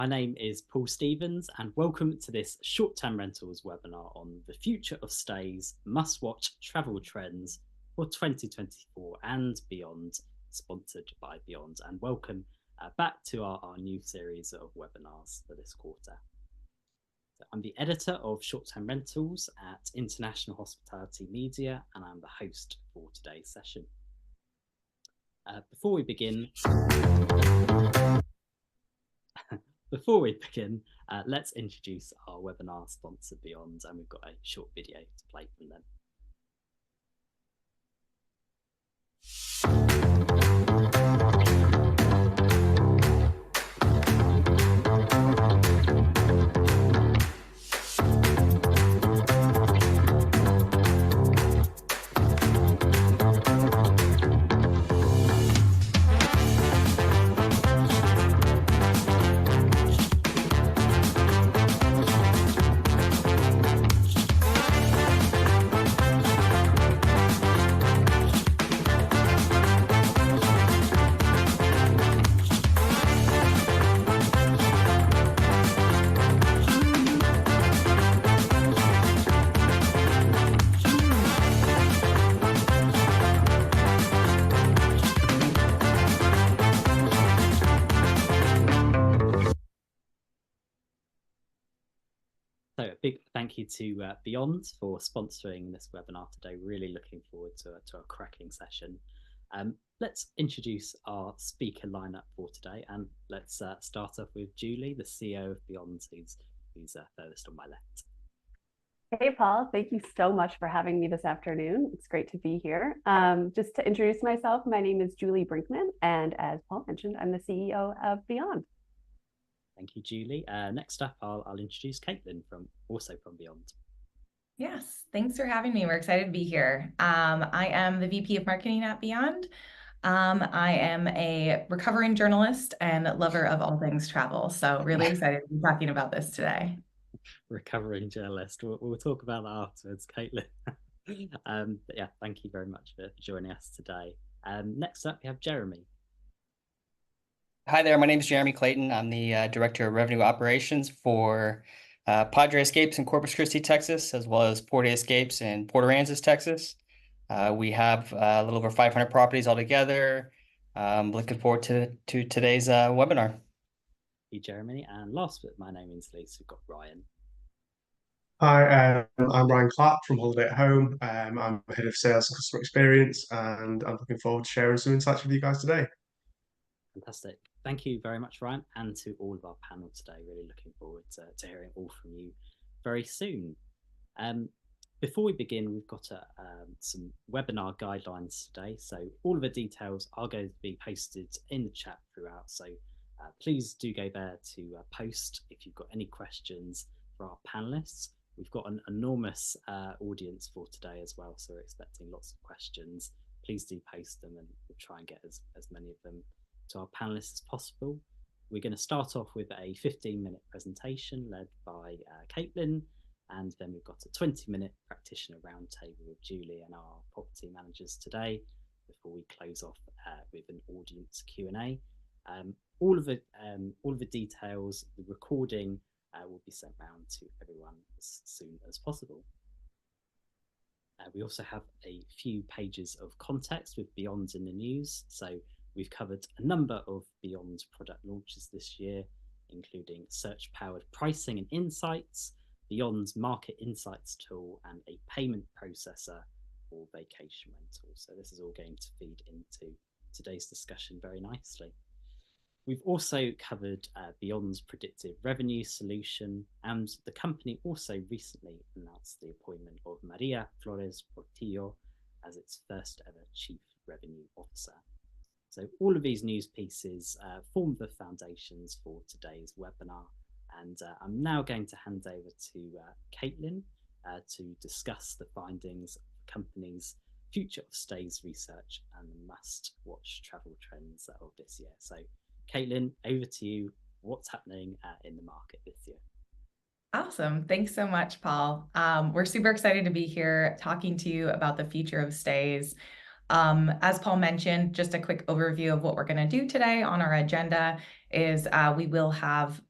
My name is Paul Stevens, and welcome to this short-term rentals webinar on the future of stays, must-watch travel trends for 2024 and beyond, sponsored by Beyond. And welcome back to our new series of webinars for this quarter. So I'm the editor of Short-Term Rentals at International Hospitality Media, and I'm the host for today's session. Before we begin, let's introduce our webinar sponsor, Beyond, and we've got a short video to play from them. So a big thank you to Beyond for sponsoring this webinar today. Really looking forward to a cracking session. Let's introduce our speaker lineup for today, and let's start off with Julie, the CEO of Beyond, who's furthest on my left. Hey, Paul, thank you so much for having me this afternoon. It's great to be here. Just to introduce myself, my name is Julie Brinkman, and as Paul mentioned, I'm the CEO of Beyond. Thank you, Julie. Next up, I'll introduce Caitlin also from Beyond. Yes, thanks for having me. We're excited to be here. I am the VP of Marketing at Beyond. I am a recovering journalist and lover of all things travel. So really excited to be talking about this today. Recovering journalist. We'll talk about that afterwards, Caitlin. But yeah, thank you very much for joining us today. Next up, we have Jeremy. Hi there, my name is Jeremy Clayton. I'm the Director of Revenue Operations for Padre Escapes in Corpus Christi, Texas, as well as Porte Escapes in Port Aransas, Texas. We have a little over 500 properties altogether. Looking forward to today's webinar. Thank you, Jeremy. And last but my name is Lisa, we've got Ryan. Hi, I'm Ryan Clark from Holiday at Home. I'm Head of Sales and Customer Experience, and I'm looking forward to sharing some insights with you guys today. Fantastic. Thank you very much, Ryan, and to all of our panel today. Really looking forward to hearing all from you very soon. Before we begin, we've got some webinar guidelines today. So all of the details are going to be posted in the chat throughout. So please do go there to post if you've got any questions for our panelists. We've got an enormous audience for today as well, so we're expecting lots of questions. Please do post them, and we'll try and get as many of them to our panelists as possible. We're going to start off with a 15-minute presentation led by Caitlin, and then we've got a 20-minute practitioner roundtable with Julie and our property managers today before we close off with an audience Q&A. All of the details, the recording will be sent round to everyone as soon as possible. We also have a few pages of context with Beyond in the news. So we've covered a number of Beyond product launches this year, including search-powered pricing and insights, Beyond's market insights tool, and a payment processor for vacation rentals. So this is all going to feed into today's discussion very nicely. We've also covered Beyond's predictive revenue solution, and the company also recently announced the appointment of Maria Flores Portillo as its first ever Chief Revenue Officer. So all of these news pieces form the foundations for today's webinar, and I'm now going to hand over to Caitlin to discuss the findings of the company's future of stays research and the must-watch travel trends of this year. So Caitlin, over to you. What's happening in the market this year? Awesome. Thanks so much, Paul. We're super excited to be here talking to you about the future of stays. As Paul mentioned, just a quick overview of what we're going to do today on our agenda is we will have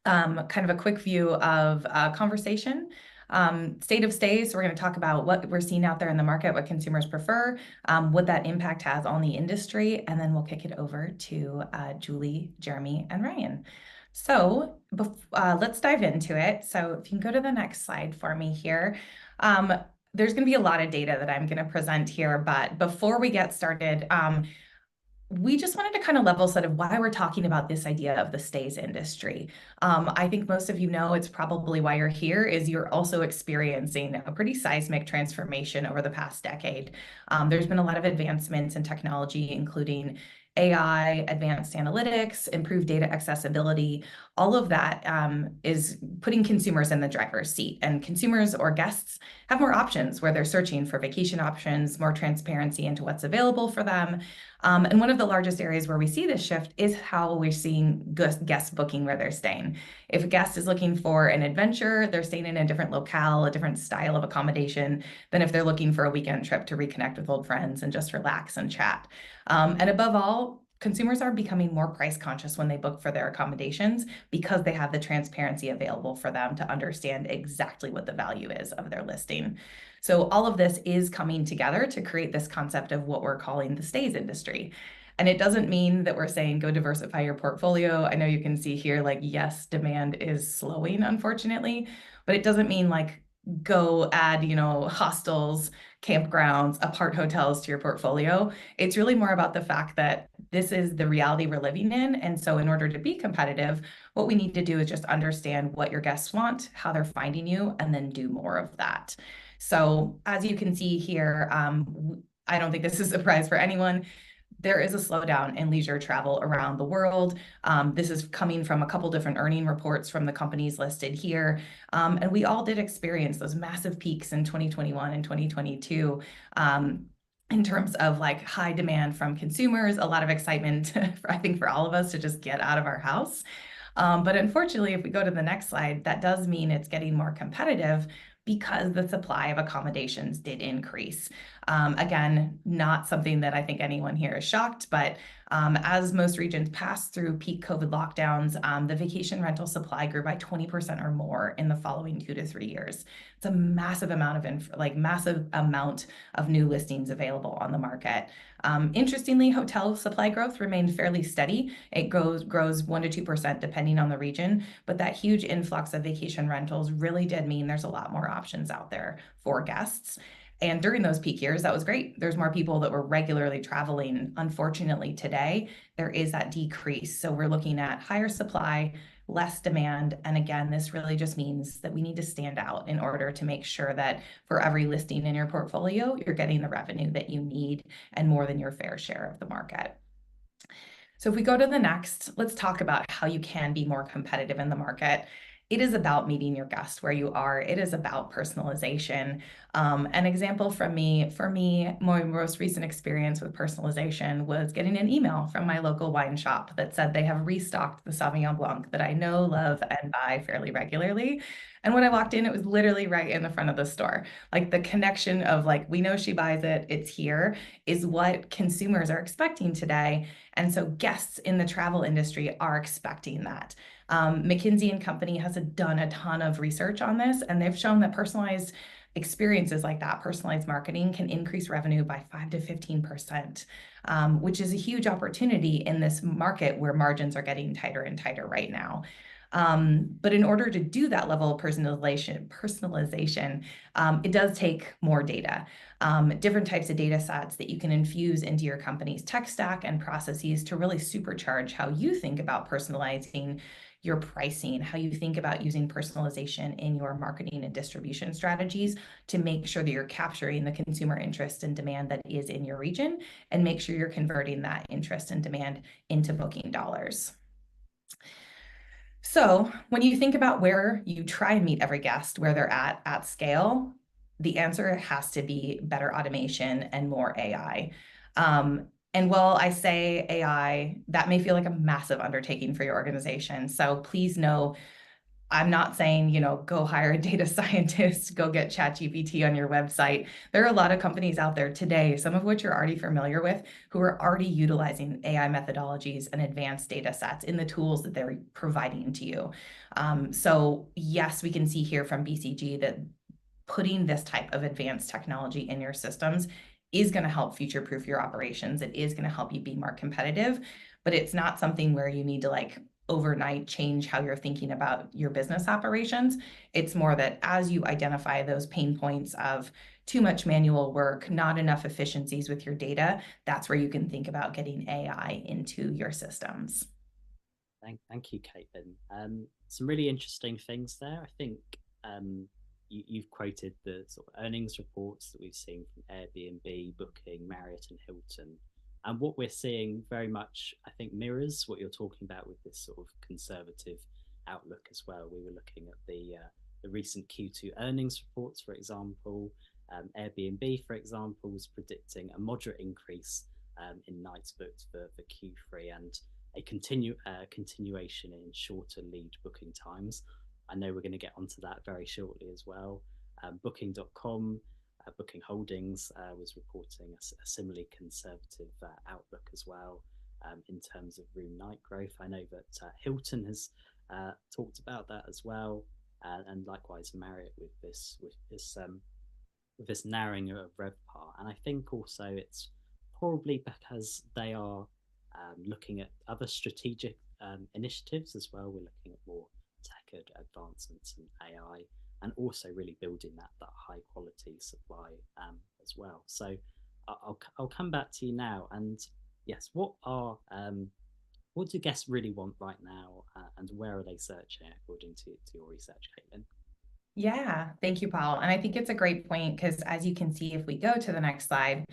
kind of a quick view of conversation. State of stays, so we're going to talk about what we're seeing out there in the market, what consumers prefer, what that impact has on the industry, and then we'll kick it over to Julie, Jeremy, and Ryan. So let's dive into it. So if you can go to the next slide for me here. There's going to be a lot of data that I'm going to present here, but before we get started, we just wanted to kind of level set of why we're talking about this idea of the stays industry. I think most of you know it's probably why you're here is you're also experiencing a pretty seismic transformation over the past decade. There's been a lot of advancements in technology, including AI, advanced analytics, improved data accessibility. All of that is putting consumers in the driver's seat, and consumers or guests have more options where they're searching for vacation options, more transparency into what's available for them. And one of the largest areas where we see this shift is how we're seeing guests booking where they're staying. If a guest is looking for an adventure, they're staying in a different locale, a different style of accommodation than if they're looking for a weekend trip to reconnect with old friends and just relax and chat. And above all, consumers are becoming more price conscious when they book for their accommodations because they have the transparency available for them to understand exactly what the value is of their listing. So all of this is coming together to create this concept of what we're calling the stays industry. And it doesn't mean that we're saying go diversify your portfolio. I know you can see here, like, yes, demand is slowing, unfortunately, but it doesn't mean like go add, hostels, campgrounds, apart hotels to your portfolio. It's really more about the fact that this is the reality we're living in. And so in order to be competitive, what we need to do is just understand what your guests want, how they're finding you, and then do more of that. So as you can see here, I don't think this is a surprise for anyone. There is a slowdown in leisure travel around the world. This is coming from a couple different earning reports from the companies listed here. And we all did experience those massive peaks in 2021 and 2022 in terms of like high demand from consumers, a lot of excitement, I think, for all of us to just get out of our house. But unfortunately, if we go to the next slide, that does mean it's getting more competitive because the supply of accommodations did increase. Again, not something that I think anyone here is shocked, but as most regions passed through peak COVID lockdowns, the vacation rental supply grew by 20% or more in the following 2 to 3 years. It's a massive amount of new listings available on the market. Interestingly, hotel supply growth remained fairly steady. It grows 1 to 2% depending on the region, but that huge influx of vacation rentals really did mean there's a lot more options out there for guests. And during those peak years, that was great. There's more people that were regularly traveling. Unfortunately, today, there is that decrease. So we're looking at higher supply, less demand. And again, this really just means that we need to stand out in order to make sure that for every listing in your portfolio, you're getting the revenue that you need and more than your fair share of the market. So if we go to the next, let's talk about how you can be more competitive in the market. It is about meeting your guest where you are. It is about personalization. An example for me, my most recent experience with personalization was getting an email from my local wine shop that said they have restocked the Sauvignon Blanc that I know, love, and buy fairly regularly. And when I walked in, it was literally right in the front of the store. Like the connection of like, we know she buys it, it's here, is what consumers are expecting today. And so guests in the travel industry are expecting that. McKinsey & Company has done a ton of research on this, and they've shown that personalized experiences like that, personalized marketing, can increase revenue by 5 to 15%, which is a huge opportunity in this market where margins are getting tighter and tighter right now. But in order to do that level of personalization, it does take more data, different types of data sets that you can infuse into your company's tech stack and processes to really supercharge how you think about personalizing your pricing, how you think about using personalization in your marketing and distribution strategies to make sure that you're capturing the consumer interest and demand that is in your region and make sure you're converting that interest and demand into booking dollars. So when you think about where you try and meet every guest, where they're at scale, the answer has to be better automation and more AI. And while I say AI, that may feel like a massive undertaking for your organization. So please know, I'm not saying, you know, go hire a data scientist, go get ChatGPT on your website. There are a lot of companies out there today, some of which you're already familiar with, who are already utilizing AI methodologies and advanced data sets in the tools that they're providing to you. So yes, we can see here from BCG that putting this type of advanced technology in your systems is going to help future-proof your operations. It is going to help you be more competitive, but it's not something where you need to like overnight change how you're thinking about your business operations. It's more that as you identify those pain points of too much manual work, not enough efficiencies with your data, that's where you can think about getting AI into your systems. Thank you, Caitlin. Some really interesting things there. I think you've quoted the sort of earnings reports that we've seen from Airbnb, Booking, Marriott, and Hilton. And what we're seeing very much, I think, mirrors what you're talking about with this sort of conservative outlook as well. We were looking at the recent Q2 earnings reports, for example. Airbnb, for example, was predicting a moderate increase in nights booked for Q3 and a continuation in shorter lead booking times. I know we're going to get onto that very shortly as well. Booking.com, Booking Holdings was reporting a similarly conservative outlook as well in terms of room night growth. I know that Hilton has talked about that as well, and likewise Marriott with this narrowing of RevPAR. And I think also it's probably because they are looking at other strategic initiatives as well. We're looking at more tech advancements and AI, and also really building that high quality supply as well. So I'll come back to you now. And yes, what do guests really want right now, and where are they searching according to your research, Caitlin? Yeah, thank you, Paul. And I think it's a great point because as you can see, if we go to the next slide,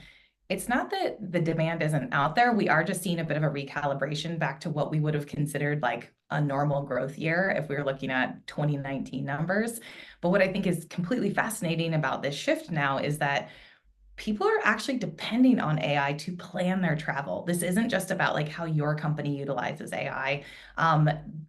it's not that the demand isn't out there. We are just seeing a bit of a recalibration back to what we would have considered like a normal growth year if we were looking at 2019 numbers. But what I think is completely fascinating about this shift now is that people are actually depending on AI to plan their travel. This isn't just about like how your company utilizes AI.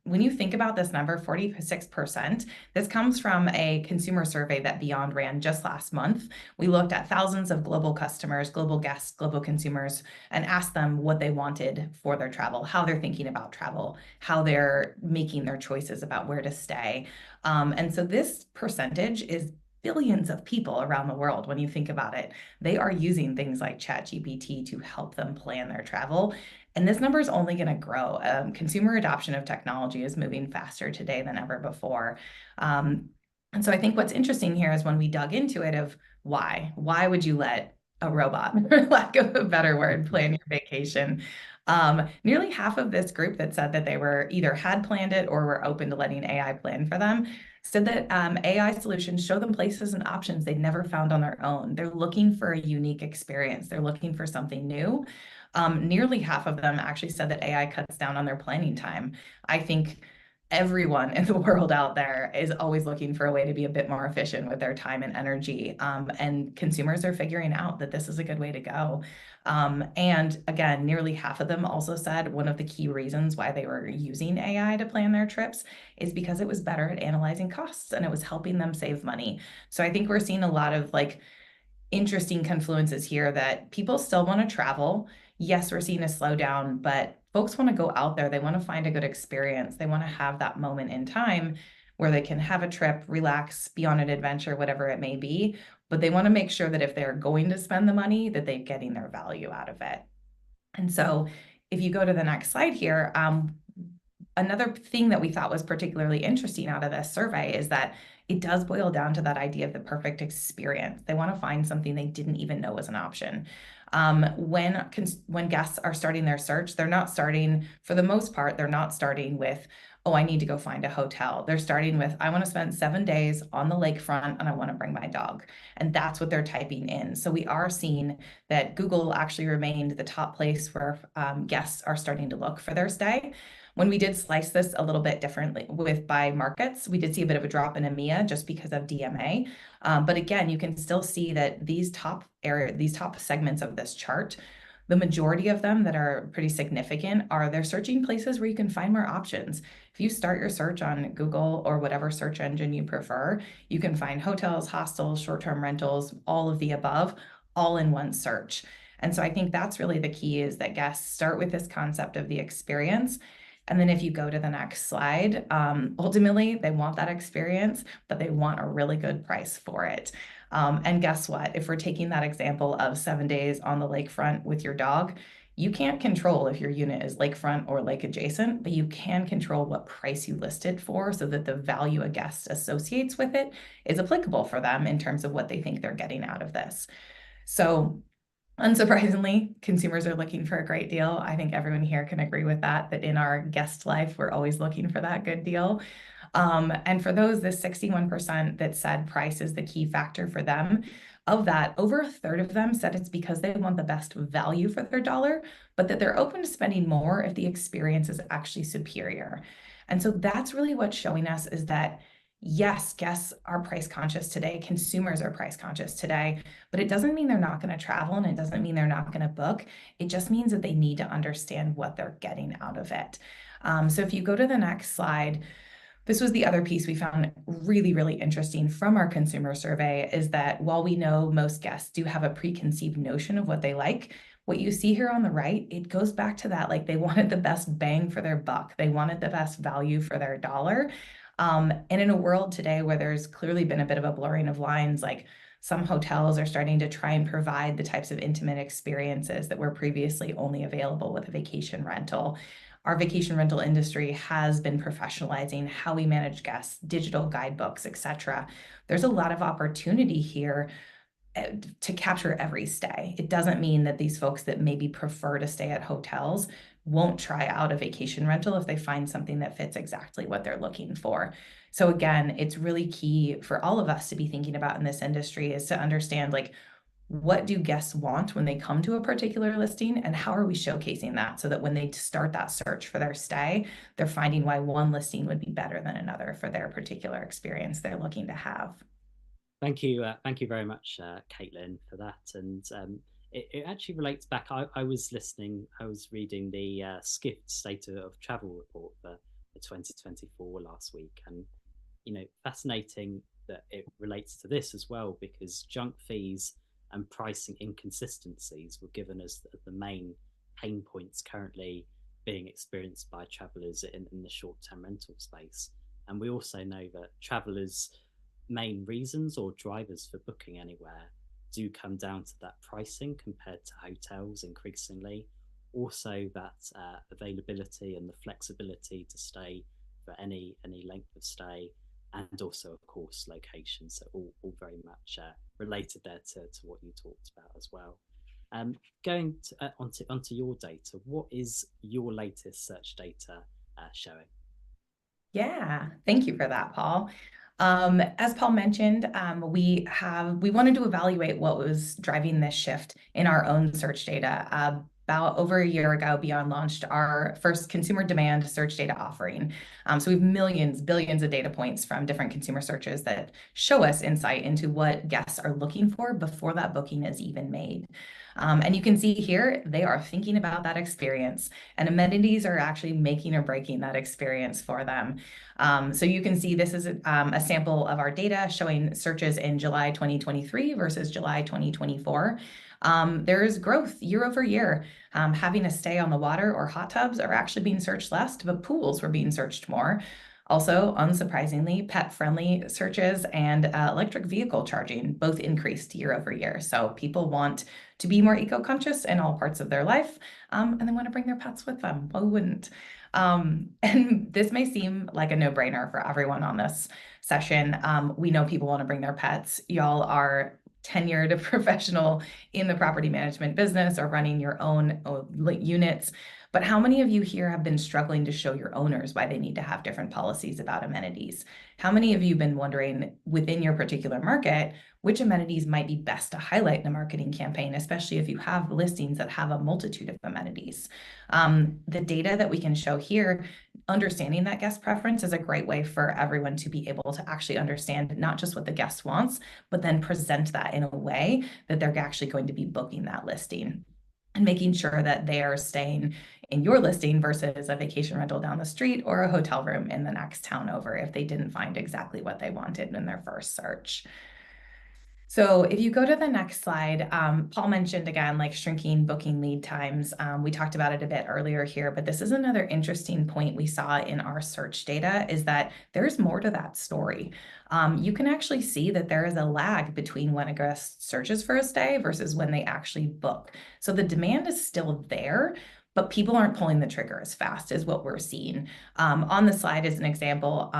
When you think about this number, 46%, this comes from a consumer survey that Beyond ran just last month. We looked at thousands of global customers, global guests, global consumers, and asked them what they wanted for their travel, how they're thinking about travel, how they're making their choices about where to stay. And so this percentage is billions of people around the world. When you think about it, they are using things like ChatGPT to help them plan their travel. And this number is only going to grow. Consumer adoption of technology is moving faster today than ever before. And so I think what's interesting here is when we dug into it of why would you let a robot, for lack of a better word, plan your vacation? Nearly half of this group that said that they were either had planned it or were open to letting AI plan for them said that AI solutions show them places and options they'd never found on their own. They're looking for a unique experience. They're looking for something new. Nearly half of them actually said that AI cuts down on their planning time. I think everyone in the world out there is always looking for a way to be a bit more efficient with their time and energy. And consumers are figuring out that this is a good way to go. And again, nearly half of them also said one of the key reasons why they were using AI to plan their trips is because it was better at analyzing costs and it was helping them save money. So I think we're seeing a lot of like interesting confluences here that people still want to travel. Yes, we're seeing a slowdown, but folks want to go out there. They want to find a good experience. They want to have that moment in time where they can have a trip, relax, be on an adventure, whatever it may be. But they want to make sure that if they're going to spend the money, that they're getting their value out of it. And so if you go to the next slide here, another thing that we thought was particularly interesting out of this survey is that it does boil down to that idea of the perfect experience. They want to find something they didn't even know was an option. When guests are starting their search, they're not starting, for the most part, they're not starting with, oh, I need to go find a hotel. They're starting with, I want to spend 7 days on the lakefront and I want to bring my dog. And that's what they're typing in. So we are seeing that Google actually remained the top place where guests are starting to look for their stay. When we did slice this a little bit differently by markets, we did see a bit of a drop in EMEA just because of DMA. But again, you can still see that these top segments of this chart, The majority of them that are pretty significant are they're searching places where you can find more options. If you start your search on Google or whatever search engine you prefer, you can find hotels, hostels, short-term rentals, all of the above, all in one search. And so I think that's really the key, is that guests start with this concept of the experience. And then if you go to the next slide, ultimately they want that experience, but they want a really good price for it. And guess what? If we're taking that example of 7 days on the lakefront with your dog, you can't control if your unit is lakefront or lake adjacent, but you can control what price you list it for, so that the value a guest associates with it is applicable for them in terms of what they think they're getting out of this. So unsurprisingly, consumers are looking for a great deal. I think everyone here can agree with that in our guest life, we're always looking for that good deal. And for those, the 61% that said price is the key factor for them, of that, over a third of them said it's because they want the best value for their dollar, but that they're open to spending more if the experience is actually superior. And so that's really what's showing us, is that yes, guests are price conscious today, consumers are price conscious today, but it doesn't mean they're not going to travel, and it doesn't mean they're not going to book. It just means that they need to understand what they're getting out of it. So if you go to the next slide, this was the other piece we found really, really interesting from our consumer survey, is that while we know most guests do have a preconceived notion of what they like, what you see here on the right, it goes back to that, like, they wanted the best bang for their buck. They wanted the best value for their dollar. And in a world today where there's clearly been a bit of a blurring of lines, like some hotels are starting to try and provide the types of intimate experiences that were previously only available with a vacation rental. Our vacation rental industry has been professionalizing how we manage guests, digital guidebooks, etc. There's a lot of opportunity here to capture every stay. It doesn't mean that these folks that maybe prefer to stay at hotels won't try out a vacation rental if they find something that fits exactly what they're looking for. So again, it's really key for all of us to be thinking about in this industry, is to understand, like, what do guests want when they come to a particular listing, and how are we showcasing that, so that when they start that search for their stay, they're finding why one listing would be better than another for their particular experience they're looking to have. Thank you very much, Caitlin, for that. And it actually relates back. I was reading the Skift State of Travel report for 2024 last week, and fascinating that it relates to this as well, because junk fees and pricing inconsistencies were given as the main pain points currently being experienced by travellers in the short-term rental space. And we also know that travellers' main reasons or drivers for booking anywhere do come down to that pricing compared to hotels increasingly. Also that availability and the flexibility to stay for any length of stay, and also, of course, location. So all very much related there to what you talked about as well. Going to, onto your data, what is your latest search data showing? Yeah, thank you for that, Paul. As Paul mentioned, we wanted to evaluate what was driving this shift in our own search data. About over a year ago, Beyond launched our first consumer demand search data offering. So we have millions, billions of data points from different consumer searches that show us insight into what guests are looking for before that booking is even made. And you can see here, they are thinking about that experience, and amenities are actually making or breaking that experience for them. So you can see this is a sample of our data showing searches in July 2023 versus July 2024. There is growth year over year. Having a stay on the water or hot tubs are actually being searched less, but pools were being searched more. Also, unsurprisingly, pet-friendly searches and electric vehicle charging both increased year over year. So people want to be more eco-conscious in all parts of their life, and they want to bring their pets with them. Who wouldn't? And this may seem like a no-brainer for everyone on this session. We know people want to bring their pets. Y'all are tenured professional in the property management business or running your own units. But how many of you here have been struggling to show your owners why they need to have different policies about amenities? How many of you have been wondering within your particular market, which amenities might be best to highlight in a marketing campaign, especially if you have listings that have a multitude of amenities? The data that we can show here, understanding that guest preference is a great way for everyone to be able to actually understand not just what the guest wants, but then present that in a way that they're actually going to be booking that listing. and making sure that they are staying in your listing versus a vacation rental down the street or a hotel room in the next town over if they didn't find exactly what they wanted in their first search. So if you go to the next slide, Paul mentioned again, like shrinking booking lead times. We talked about it a bit earlier here, but this is another interesting point we saw in our search data is that there's more to that story. You can actually see that there is a lag between when a guest searches for a stay versus when they actually book. So the demand is still there, but people aren't pulling the trigger as fast as what we're seeing. On the slide is an example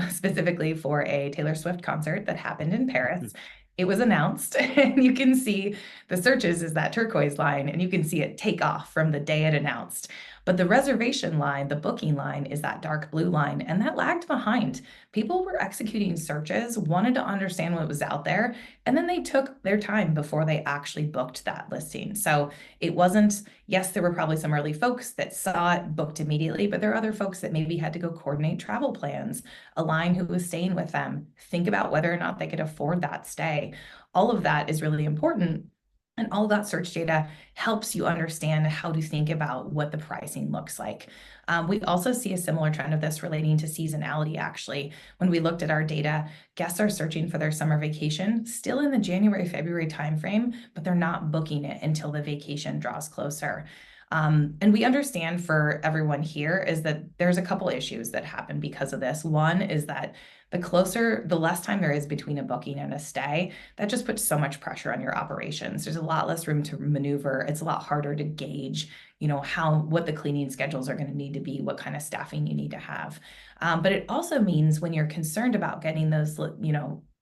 specifically for a Taylor Swift concert that happened in Paris. It was announced, and you can see the searches is that turquoise line, and you can see it take off from the day it announced. But the reservation line, the booking line, is that dark blue line, and that lagged behind. People were executing searches, wanted to understand what was out there, and then they took their time before they actually booked that listing. So it wasn't, yes, there were probably some early folks that saw it, booked immediately, but there are other folks that maybe had to go coordinate travel plans, align who was staying with them, think about whether or not they could afford that stay. All of that is really important. And all of that search data helps you understand how to think about what the pricing looks like. We also see a similar trend of this relating to seasonality, actually. When we looked at our data, guests are searching for their summer vacation still in the January, February timeframe, but they're not booking it until the vacation draws closer. And we understand for everyone here is that there's a couple issues that happen because of this. One is that the less time there is between a booking and a stay, that just puts so much pressure on your operations. There's a lot less room to maneuver. It's a lot harder to gauge, what the cleaning schedules are going to need to be, what kind of staffing you need to have. But it also means when you're concerned about getting those,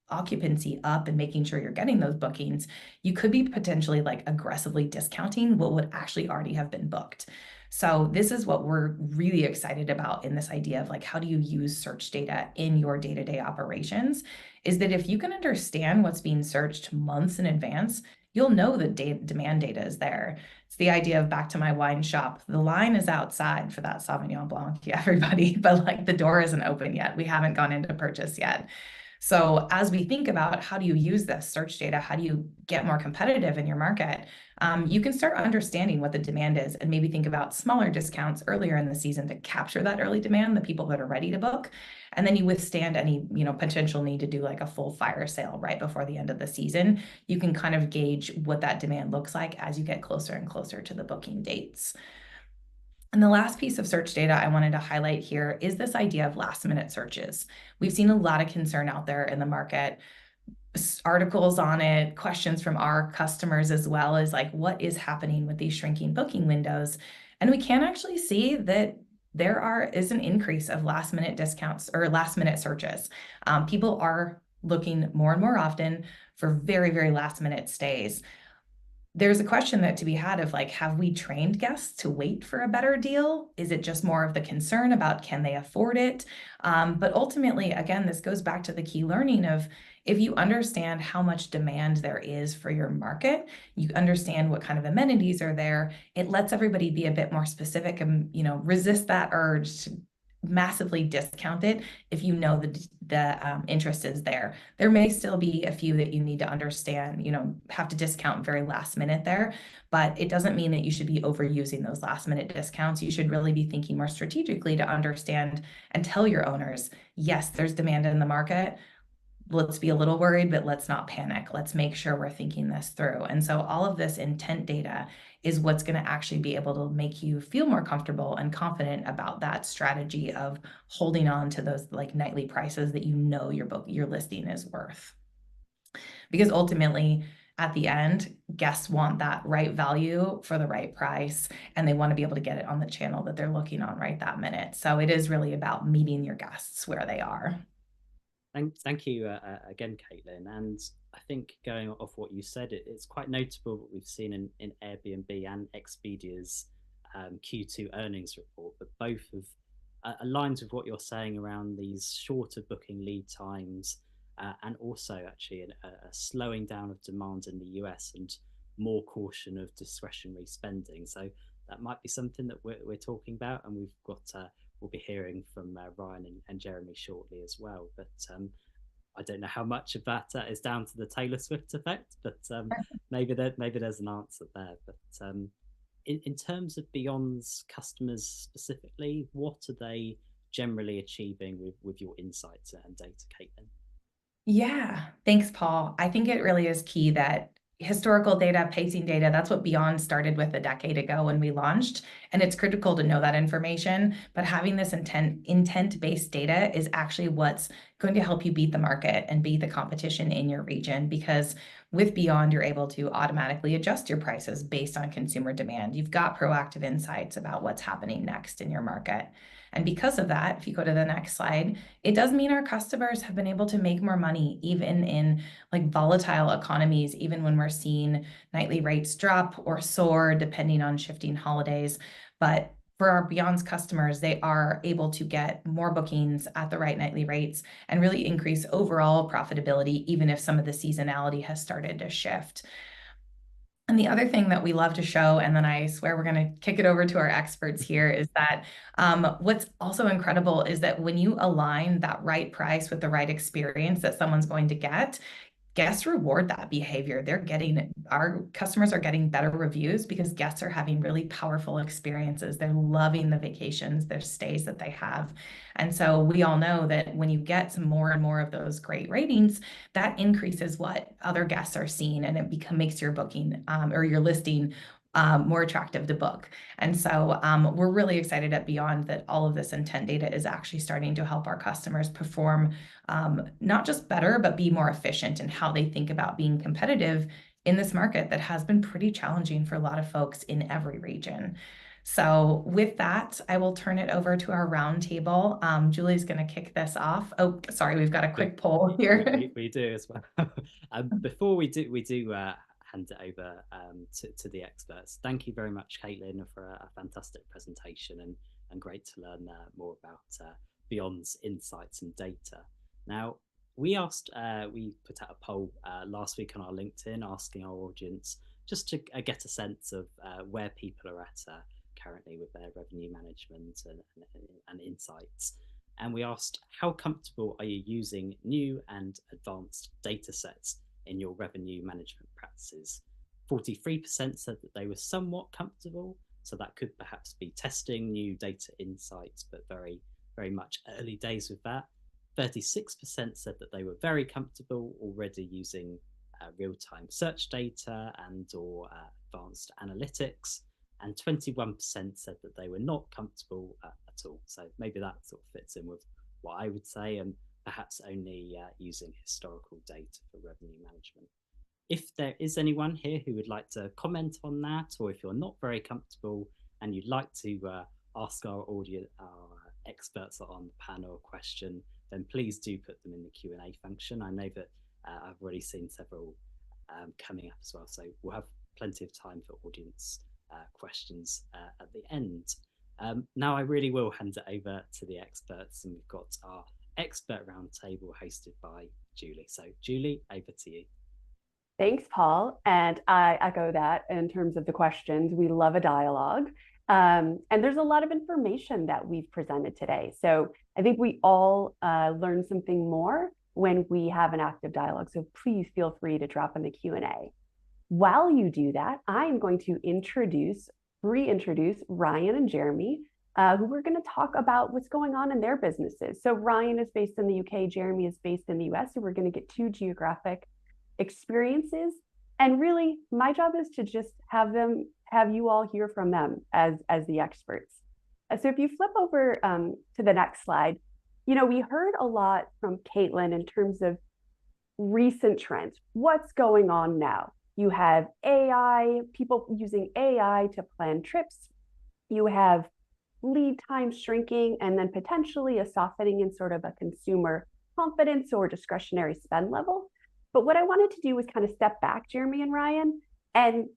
occupancy up and making sure you're getting those bookings, you could be potentially like aggressively discounting what would actually already have been booked. So this is what we're really excited about in this idea of like, how do you use search data in your day-to-day operations, is that if you can understand what's being searched months in advance, you'll know the demand data is there. It's the idea of back to my wine shop. The line is outside for that Sauvignon Blanc, yeah, everybody, but like the door isn't open yet. We haven't gone into purchase yet. So as we think about how do you use this search data, how do you get more competitive in your market, you can start understanding what the demand is and maybe think about smaller discounts earlier in the season to capture that early demand, the people that are ready to book. And then you withstand any, potential need to do like a full fire sale right before the end of the season. You can kind of gauge what that demand looks like as you get closer and closer to the booking dates. And the last piece of search data I wanted to highlight here is this idea of last minute searches. We've seen a lot of concern out there in the market, articles on it, questions from our customers as well as like, what is happening with these shrinking booking windows? And we can actually see that there is an increase of last minute discounts or last minute searches. People are looking more and more often for very, very last minute stays. There's a question that to be had of like, have we trained guests to wait for a better deal? Is it just more of the concern about can they afford it? But ultimately, again, this goes back to the key learning of if you understand how much demand there is for your market, you understand what kind of amenities are there, it lets everybody be a bit more specific and, resist that urge to massively discount it if you know the interest is there. There may still be a few that you need to understand, have to discount very last minute there, but it doesn't mean that you should be overusing those last minute discounts. You should really be thinking more strategically to understand and tell your owners, yes, there's demand in the market. Let's be a little worried, but let's not panic. Let's make sure we're thinking this through. And so all of this intent data is what's going to actually be able to make you feel more comfortable and confident about that strategy of holding on to those like nightly prices that your listing is worth. Because ultimately, at the end, guests want that right value for the right price, and they want to be able to get it on the channel that they're looking on right that minute. So it is really about meeting your guests where they are. Thank you again, Caitlin. And I think going off what you said, it's quite notable what we've seen in Airbnb and Expedia's Q2 earnings report, but both have aligns with what you're saying around these shorter booking lead times and also actually a slowing down of demand in the US and more caution of discretionary spending. So that might be something that we're talking about, and we've got we'll be hearing from Ryan and Jeremy shortly as well. But I don't know how much of that is down to the Taylor Swift effect, but maybe there's an answer there. But in terms of Beyond's customers specifically, what are they generally achieving with your insights and data, Caitlin? Yeah, thanks, Paul. I think it really is key that historical data, pacing data, that's what Beyond started with a decade ago when we launched. And it's critical to know that information. But having this intent-based data is actually what's going to help you beat the market and beat the competition in your region. Because with Beyond, you're able to automatically adjust your prices based on consumer demand. You've got proactive insights about what's happening next in your market. And because of that, if you go to the next slide, it does mean our customers have been able to make more money, even in like volatile economies, even when we're seeing nightly rates drop or soar, depending on shifting holidays. But for our Beyond's customers, they are able to get more bookings at the right nightly rates and really increase overall profitability, even if some of the seasonality has started to shift. And the other thing that we love to show, and then I swear we're going to kick it over to our experts here, is that what's also incredible is that when you align that right price with the right experience that someone's going to get, guests reward that behavior. Our customers are getting better reviews because guests are having really powerful experiences. They're loving the vacations, their stays that they have. And so we all know that when you get some more and more of those great ratings, that increases what other guests are seeing, and it makes your booking or your listing more attractive to book. And so we're really excited at Beyond that all of this intent data is actually starting to help our customers perform not just better, but be more efficient in how they think about being competitive in this market that has been pretty challenging for a lot of folks in every region. So with that, I will turn it over to our roundtable. Julie's going to kick this off. Oh, sorry, we've got a quick poll here. We do as well. Before we do hand it over to the experts. Thank you very much, Caitlin, for a fantastic presentation and great to learn more about Beyond's insights and data. Now, we put out a poll last week on our LinkedIn asking our audience just to get a sense of where people are at currently with their revenue management and insights. And we asked, how comfortable are you using new and advanced data sets in your revenue management practices? 43% said that they were somewhat comfortable, so that could perhaps be testing new data insights, but very, very much early days with that. 36% said that they were very comfortable already using real-time search data and or advanced analytics, and 21% said that they were not comfortable at all. So maybe that sort of fits in with what I would say, and perhaps only using historical data for revenue management. If there is anyone here who would like to comment on that, or if you're not very comfortable and you'd like to ask our audience, our experts on the panel a question, then please do put them in the Q&A function. I know that I've already seen several coming up as well, so we'll have plenty of time for audience questions at the end. Now I really will hand it over to the experts, and we've got our expert roundtable hosted by Julie. So Julie, over to you. Thanks, Paul. And I echo that in terms of the questions. We love a dialogue. And there's a lot of information that we've presented today. So I think we all learn something more when we have an active dialogue. So please feel free to drop in the Q&A. While you do that, I'm going to reintroduce Ryan and Jeremy, who we're going to talk about what's going on in their businesses. So Ryan is based in the UK, Jeremy is based in the US, so we're going to get two geographic experiences. And really, my job is to just have you all hear from them as the experts. So if you flip over to the next slide, we heard a lot from Caitlin in terms of recent trends. What's going on now? You have AI, people using AI to plan trips. You have lead time shrinking, and then potentially a softening in sort of a consumer confidence or discretionary spend level. But what I wanted to do was kind of step back, Jeremy and Ryan, and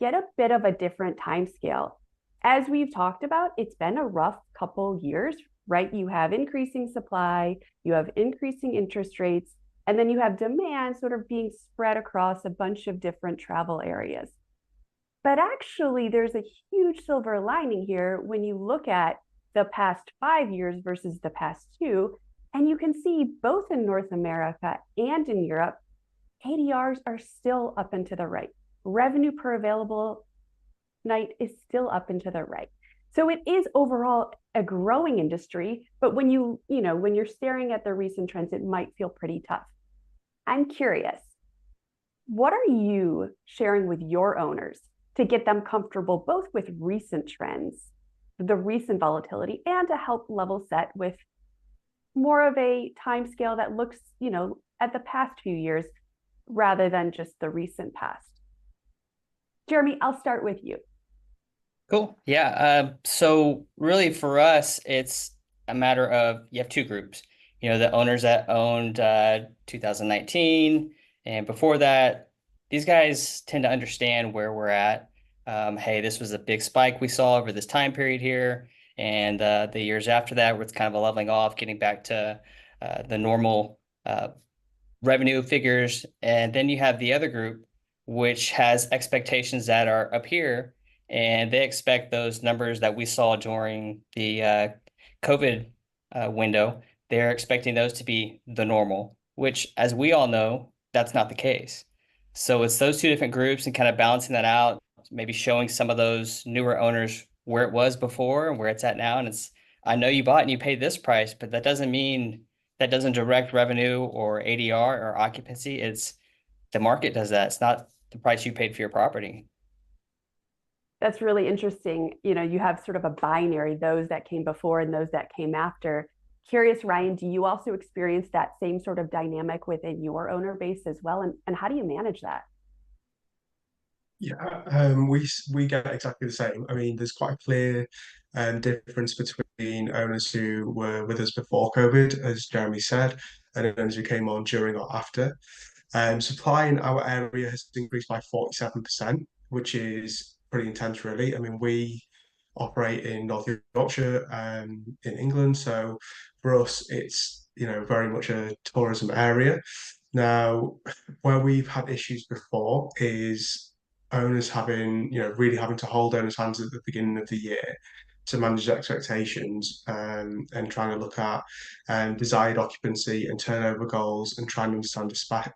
get a bit of a different time scale. As we've talked about, it's been a rough couple years, right? You have increasing supply, you have increasing interest rates, and then you have demand sort of being spread across a bunch of different travel areas. But actually, there's a huge silver lining here when you look at the past 5 years versus the past 2, and you can see both in North America and in Europe, ADRs are still up and to the right. Revenue per available night is still up and to the right. So it is overall a growing industry, but when when you're staring at the recent trends, it might feel pretty tough. I'm curious, what are you sharing with your owners to get them comfortable both with recent trends, the recent volatility, and to help level set with more of a time scale that looks, at the past few years rather than just the recent past? Jeremy, I'll start with you. Cool. Yeah. So really for us, it's a matter of you have two groups. The owners that owned 2019 and before that, these guys tend to understand where we're at. Hey, this was a big spike we saw over this time period here. And the years after that, where it's kind of a leveling off, getting back to the normal revenue figures. And then you have the other group, which has expectations that are up here, and they expect those numbers that we saw during the COVID window. They're expecting those to be the normal, which, as we all know, that's not the case. So it's those two different groups and kind of balancing that out, maybe showing some of those newer owners where it was before and where it's at now. And I know you bought and you paid this price, but that doesn't mean that doesn't direct revenue or ADR or occupancy. It's the market does that. It's not the price you paid for your property. That's really interesting. You have sort of a binary, those that came before and those that came after. Curious, Ryan, do you also experience that same sort of dynamic within your owner base as well? And how do you manage that? Yeah, we get exactly the same. I mean, there's quite a clear difference between owners who were with us before COVID, as Jeremy said, and owners who came on during or after. Supply in our area has increased by 47%, which is pretty intense, really. I mean, we operate in North Yorkshire, in England, so for us, it's very much a tourism area. Now, where we've had issues before is owners having, really having to hold owners' hands at the beginning of the year to manage expectations, and trying to look at desired occupancy and turnover goals and trying to understand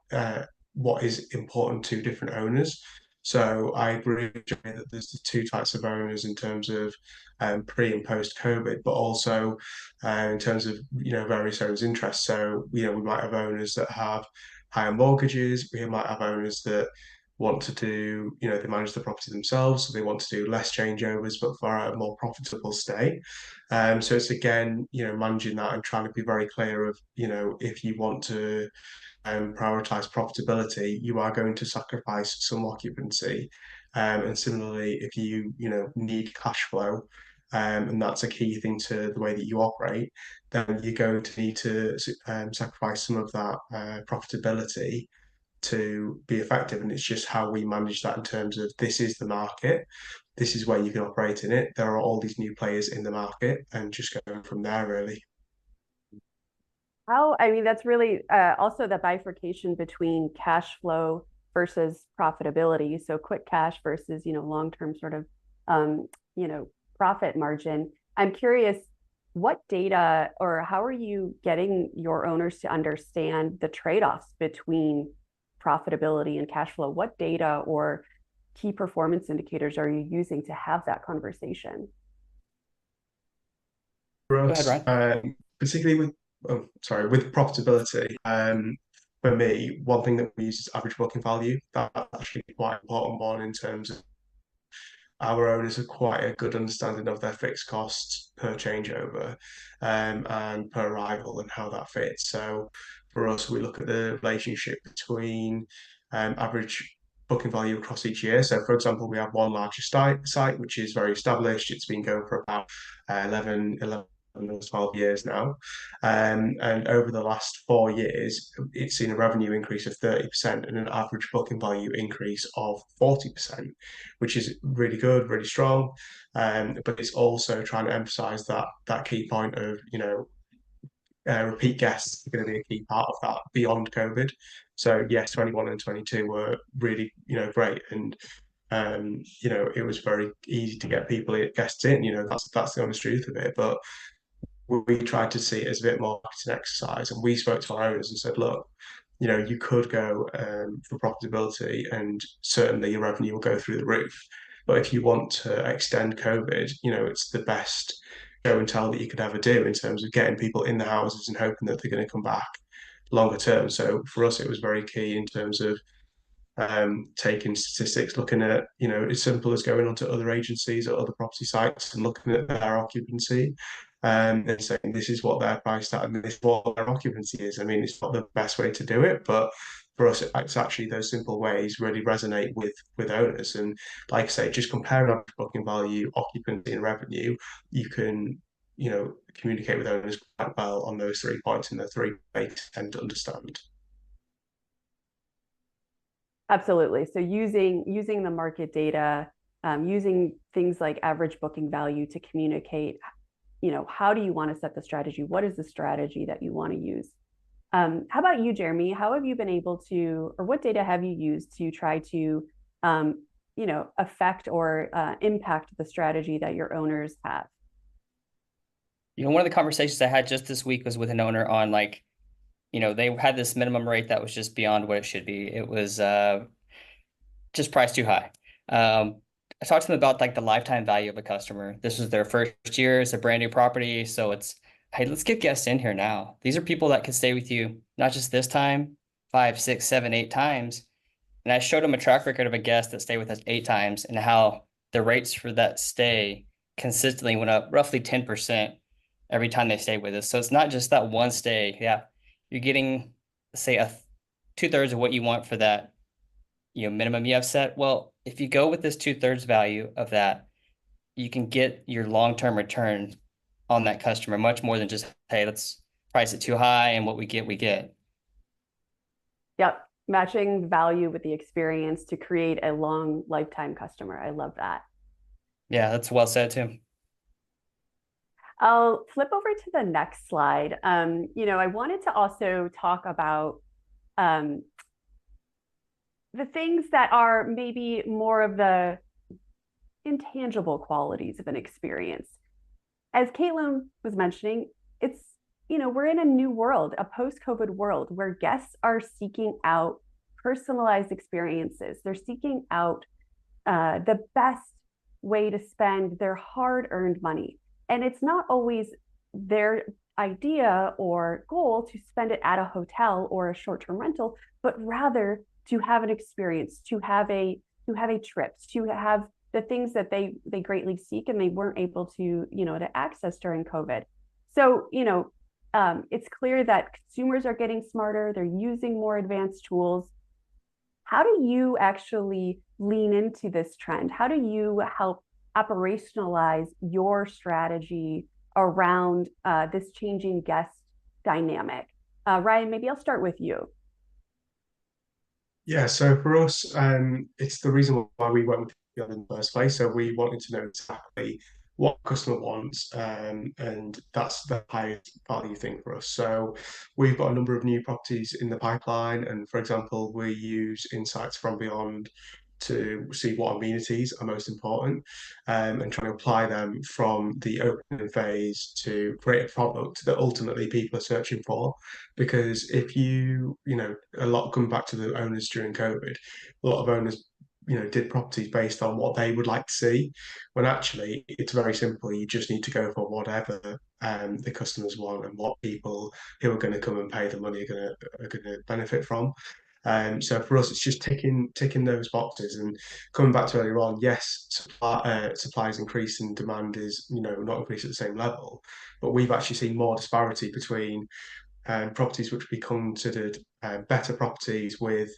what is important to different owners. So I agree with Jay that there's the two types of owners in terms of pre and post COVID, but also in terms of various owners' interests. So we might have owners that have higher mortgages. We might have owners that want to do, they manage the property themselves, so they want to do less changeovers, but for a more profitable stay. So it's again, managing that and trying to be very clear of, if you want to prioritize profitability, you are going to sacrifice some occupancy. And similarly, if you need cash flow, and that's a key thing to the way that you operate, then you're going to need to sacrifice some of that profitability to be effective. And it's just how we manage that in terms of this is the market, this is where you can operate in it. There are all these new players in the market, and just going from there, really. I mean, that's really also the bifurcation between cash flow versus profitability. So quick cash versus, long-term sort of, profit margin. I'm curious, what data or how are you getting your owners to understand the trade-offs between profitability and cash flow? What data or key performance indicators are you using to have that conversation? For Go us, ahead, Ryan. particularly with profitability, for me, one thing that we use is average booking value. That's actually quite an important one in terms of our owners have quite a good understanding of their fixed costs per changeover, and per arrival and how that fits. So for us, we look at the relationship between average booking value across each year. So for example, we have one larger site which is very established. It's been going for about 11 or 12 years now. And over the last 4 years, it's seen a revenue increase of 30% and an average booking value increase of 40%, which is really good, really strong. But it's also trying to emphasize that key point of, repeat guests are going to be a key part of that beyond COVID. So yes, 21 and 22 were really, great. And it was very easy to get guests in, that's the honest truth of it. But we tried to see it as a bit more marketing exercise, and we spoke to our owners and said, look, you could go for profitability, and certainly your revenue will go through the roof. But if you want to extend COVID, it's the best show and tell that you could ever do in terms of getting people in the houses and hoping that they're going to come back longer term. So for us, it was very key in terms of taking statistics, looking at, as simple as going onto other agencies or other property sites and looking at their occupancy, and saying this is what they're priced at and this is what their occupancy is. I mean, it's not the best way to do it, but for us, it's actually those simple ways really resonate with owners. And like I say, just comparing average booking value, occupancy, and revenue, you can, communicate with owners quite well on those 3 points, and the 3 ways tend to understand. Absolutely. So using the market data, using things like average booking value to communicate, how do you want to set the strategy? What is the strategy that you want to use? How about you, Jeremy? How have you been able to, or what data have you used to try to, affect or impact the strategy that your owners have? One of the conversations I had just this week was with an owner on they had this minimum rate that was just beyond what it should be. It was just priced too high. I talked to them about the lifetime value of a customer. This was their first year. It's a brand new property. So it's, hey, let's get guests in here now. These are people that could stay with you, not just this time, 5, 6, 7, 8 times. And I showed them a track record of a guest that stayed with us 8 times and how the rates for that stay consistently went up roughly 10% every time they stayed with us. So it's not just that one stay. Yeah. You're getting, say, 2/3 of what you want for that, minimum you have set. Well, if you go with this 2/3 value of that, you can get your long-term return on that customer much more than just, hey, let's price it too high and what we get, we get. Yep. Matching value with the experience to create a long lifetime customer. I love that. Yeah, that's well said too. I'll flip over to the next slide. I wanted to also talk about the things that are maybe more of the intangible qualities of an experience. As Caitlin was mentioning, we're in a new world, a post-COVID world where guests are seeking out personalized experiences. They're seeking out the best way to spend their hard-earned money. And it's not always their idea or goal to spend it at a hotel or a short-term rental, but rather to have an experience, to have a trip, to have the things that they greatly seek and they weren't able to, to access during COVID. So, it's clear that consumers are getting smarter, they're using more advanced tools. How do you actually lean into this trend? How do you help operationalize your strategy around this changing guest dynamic? Ryan, maybe I'll start with you. Yeah, so for us, it's the reason why we went with Beyond in the first place. So we wanted to know exactly what the customer wants, and that's the highest value thing for us. So we've got a number of new properties in the pipeline, and for example, we use insights from Beyond to see what amenities are most important, and trying to apply them from the opening phase to create a product that ultimately people are searching for. Because if a lot coming back to the owners during COVID, a lot of owners, did properties based on what they would like to see, when actually it's very simple. You just need to go for whatever the customers want and what people who are going to come and pay the money are going to benefit from. So for us, it's just ticking those boxes. And coming back to earlier on, yes, supply is increasing, demand is not increasing at the same level, but we've actually seen more disparity between properties which we considered better properties with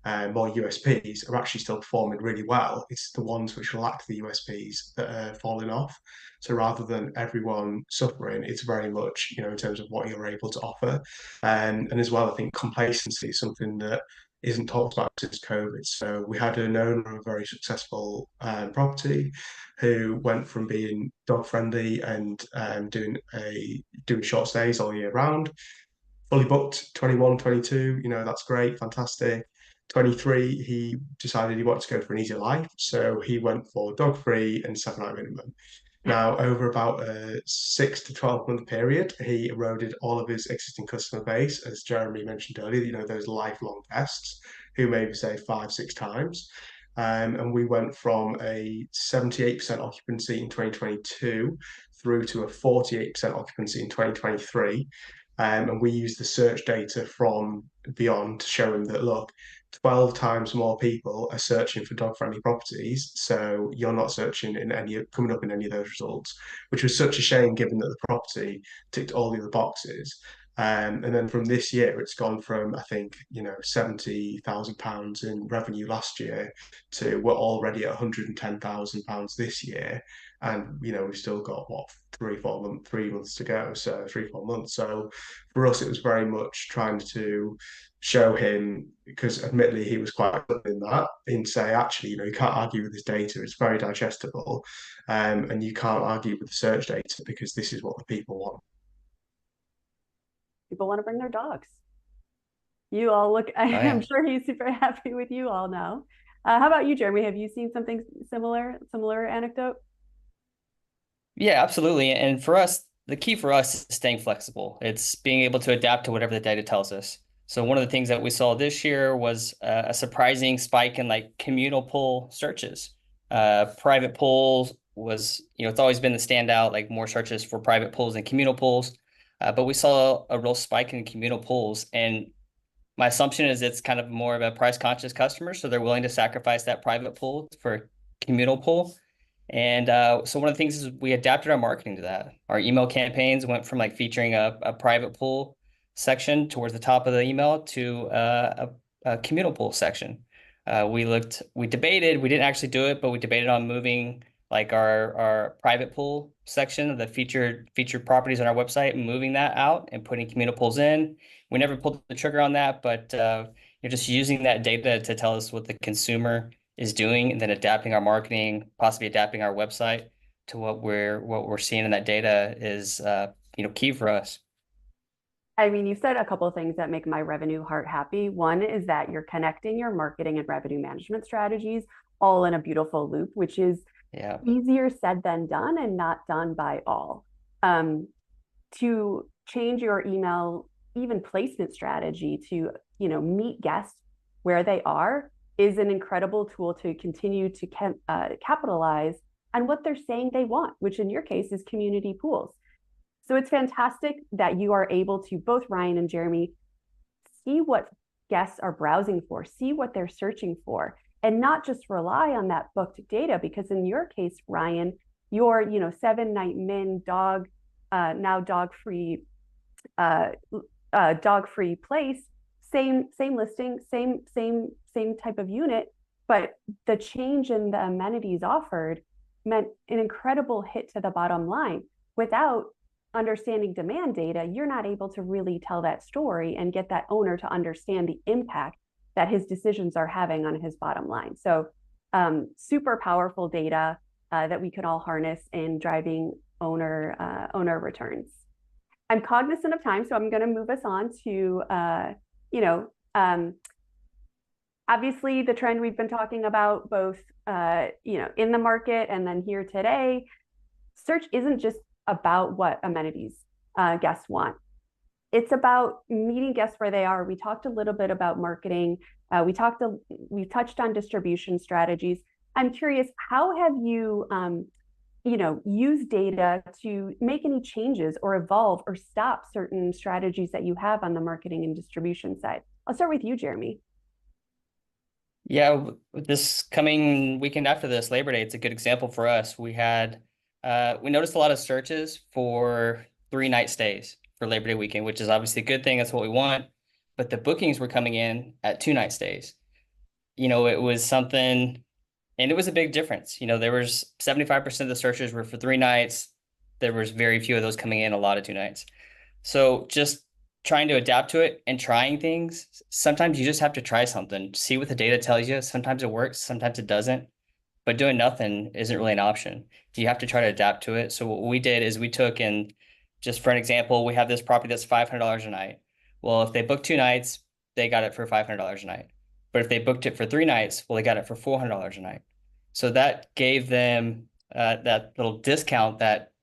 more USPs are actually still performing really well. It's the ones which lack the USPs that are falling off. So rather than everyone suffering, it's very much, in terms of what you're able to offer. And as well, I think complacency is something that isn't talked about since COVID. So we had an owner of a very successful property who went from being dog friendly and doing short stays all year round, fully booked 21, 22, that's great, fantastic. 23, he decided he wanted to go for an easier life. So he went for dog free and 7-night minimum. Now, over about a 6 to 12-month period, he eroded all of his existing customer base, as Jeremy mentioned earlier, those lifelong guests who maybe say 5, 6 times. And we went from a 78% occupancy in 2022 through to a 48% occupancy in 2023. And we used the search data from Beyond to show him that, look, 12 times more people are searching for dog-friendly properties, so you're not searching in any coming up in any of those results, which was such a shame given that the property ticked all the other boxes. And then from this year, it's gone from, I think, £70,000 in revenue last year to we're already at £110,000 this year. And, we've still got what, 3 months to go. So 3, 4 months. So for us, it was very much trying to show him, because admittedly he was quite good in that, in say, actually, you can't argue with this data, it's very digestible. And you can't argue with the search data because this is what the people want. People want to bring their dogs. You all look, I'm sure he's super happy with you all now. How about you, Jeremy? Have you seen something similar anecdote? Yeah, absolutely. And for us, the key for us is staying flexible. It's being able to adapt to whatever the data tells us. So one of the things that we saw this year was a surprising spike in like communal pool searches. Private pools was, it's always been the standout, like more searches for private pools than communal pools. But we saw a real spike in communal pools. And my assumption is it's kind of more of a price conscious customer. So they're willing to sacrifice that private pool for communal pool. And so one of the things is we adapted our marketing to that. Our email campaigns went from like featuring a private pool section towards the top of the email to a communal pool section. We debated, we didn't actually do it, but we debated on moving like our private pool section of the featured properties on our website and moving that out and putting communal pools in. We never pulled the trigger on that, but you're just using that data to tell us what the consumer is doing, and then adapting our marketing, possibly adapting our website to what we're seeing in that data is key for us. I mean, you said a couple of things that make my revenue heart happy. One is that you're connecting your marketing and revenue management strategies all in a beautiful loop, which is easier said than done and not done by all. To change your email, even placement strategy to, meet guests where they are is an incredible tool to continue to capitalize on what they're saying they want, which in your case is community pools. So it's fantastic that you are able to, both Ryan and Jeremy, see what guests are browsing for, see what they're searching for, and not just rely on that booked data, because in your case, Ryan, your 7-night min dog, now dog-free place, same listing, same type of unit, but the change in the amenities offered meant an incredible hit to the bottom line. Without understanding demand data, you're not able to really tell that story and get that owner to understand the impact that his decisions are having on his bottom line. So super powerful data that we can all harness in driving owner returns. I'm cognizant of time, so I'm going to move us on to, obviously the trend we've been talking about both, in the market and then here today. Search isn't just about what amenities guests want. It's about meeting guests where they are. We talked a little bit about marketing. We touched on distribution strategies. I'm curious, how have you, use data to make any changes or evolve or stop certain strategies that you have on the marketing and distribution side? I'll start with you, Jeremy. Yeah, this coming weekend after this, Labor Day, it's a good example for us. We noticed a lot of searches for 3-night stays for Labor Day weekend, which is obviously a good thing. That's what we want. But the bookings were coming in at 2-night stays. It was something, and it was a big difference. There was 75% of the searches were for 3 nights. There was very few of those coming in, a lot of 2 nights. So just trying to adapt to it and trying things. Sometimes you just have to try something, see what the data tells you. Sometimes it works, sometimes it doesn't. But doing nothing isn't really an option. You have to try to adapt to it. So what we did is we took, and just for an example, we have this property that's $500 a night. Well, if they booked 2 nights, they got it for $500 a night. But if they booked it for 3 nights, well, they got it for $400 a night. So that gave them that little discount that,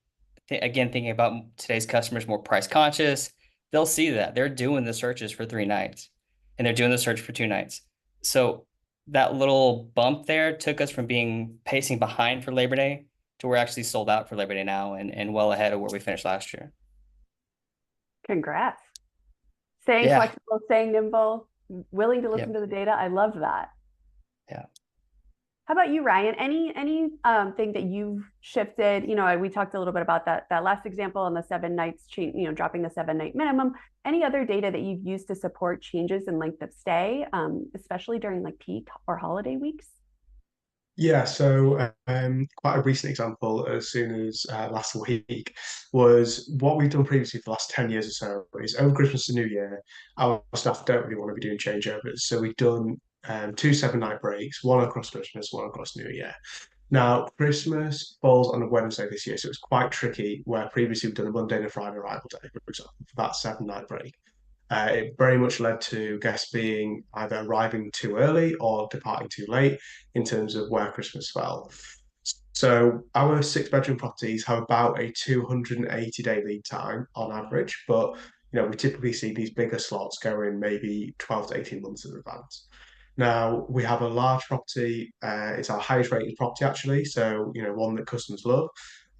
again, thinking about today's customers more price conscious, they'll see that they're doing the searches for 3 nights and they're doing the search for 2 nights. So that little bump there took us from being pacing behind for Labor Day to we're actually sold out for Labor Day now and well ahead of where we finished last year. Congrats. Staying Yeah. flexible, staying nimble, willing to listen Yep. to the data. I love that. Yeah. How about you, Ryan? Any thing that you've shifted? You know, we talked a little bit about that last example on the 7 nights, dropping the 7-night minimum. Any other data that you've used to support changes in length of stay, especially during like peak or holiday weeks? Yeah, so quite a recent example as soon as last week was what we've done previously for the last 10 years or so is over Christmas and New Year, our staff don't really want to be doing changeovers. So we've done 2 7-night breaks, one across Christmas, one across New Year. Now, Christmas falls on a Wednesday this year, so it's quite tricky where previously we've done a Monday and a Friday arrival day, for example, for that 7-night break. It very much led to guests being either arriving too early or departing too late in terms of where Christmas fell. So our 6-bedroom properties have about a 280-day lead time on average, but we typically see these bigger slots going maybe 12 to 18 months in advance. Now we have a large property. It's our highest rated property actually, so one that customers love.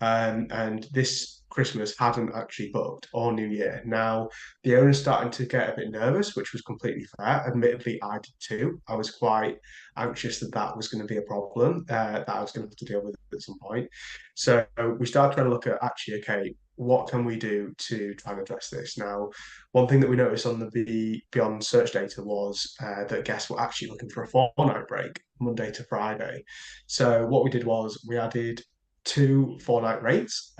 And this Christmas hadn't actually booked or New Year. Now the owner's starting to get a bit nervous, which was completely fair. Admittedly, I did too. I was quite anxious that that was going to be a problem that I was going to have to deal with at some point. So we started trying to look at actually, okay, what can we do to try and address this? Now, one thing that we noticed on the Beyond search data was that guests were actually looking for a 4-night break, Monday to Friday. So what we did was we added 2 4-night rates,